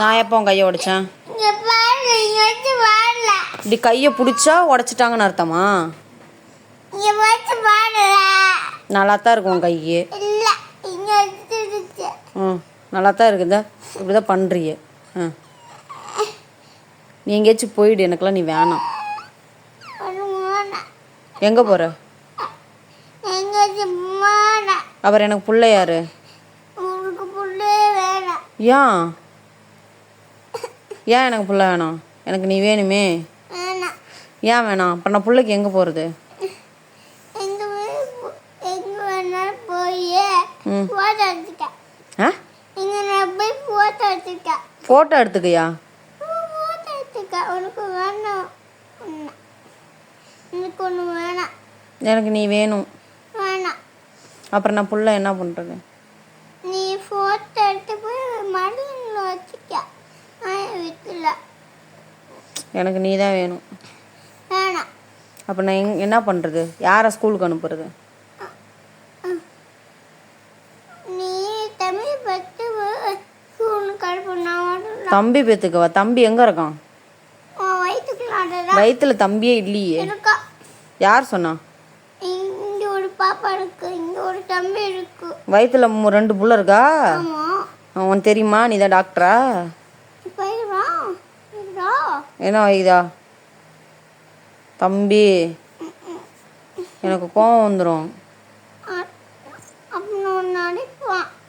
நான் எப்போ உன் கையை உடைச்சேன்? இப்படி கையை பிடிச்சா உடைச்சிட்டாங்கன்னு அர்த்தமா? நல்லா தான் இருக்கும் உன் கையே. நல்லா தான் இருக்குதா? இப்படி தான் பண்ணுறிய. நீ எங்கேயாச்சும் போயிடு, எனக்கெல்லாம் நீ வேணாம். எங்கே போகிற? அவர் எனக்கு புள்ள யாரு? ஏன் ஏன் எனக்கு புள்ள வேணாம்? எனக்கு நீ வேணுமே. ஏன் வேணாம்? அப்போ நான் புள்ளைக்கு எங்கே போகிறது? ஃபோட்டோ எடுத்துக்கையா? எனக்கு நீ வேணும். அப்புறம் நான் புள்ள என்ன பண்ணுறது? நீ ஃபோட்டோ எடுத்து போய் மடியில் வச்சுக்க. எனக்கு நீ தான் வேணும். வேணாம். அப்போ நான் என்ன பண்ணுறது? யாரை ஸ்கூலுக்கு அனுப்புறது? நீ தம்பி பத்து ஸ்கூலுக்கு அனுப்புனா. தம்பி பெற்றுக்கவா? தம்பி எங்கே இருக்கான்? வயிற்றுல தம்பியே இல்லையே. யார் சொன்னா? இங்க ஒரு பாப்பா இருக்கு, இங்க ஒரு தம்பி இருக்கு. வயிற்றுல 2 புள்ள இருக்கா? உனக்கு தெரியுமா? நீ தான் டாக்டரா? என்ன வைதா தம்பி? எனக்கு கோவம் வந்துடும்.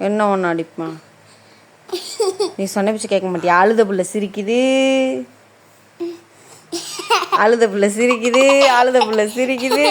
என்ன ஒன்று அடிப்பான்? நீ சொன்ன பிச்சு கேட்க மாட்டியா? அழுத புள்ள சிரிக்குது, அழுத புள்ள சிரிக்குது, அழுத புள்ள சிரிக்குது.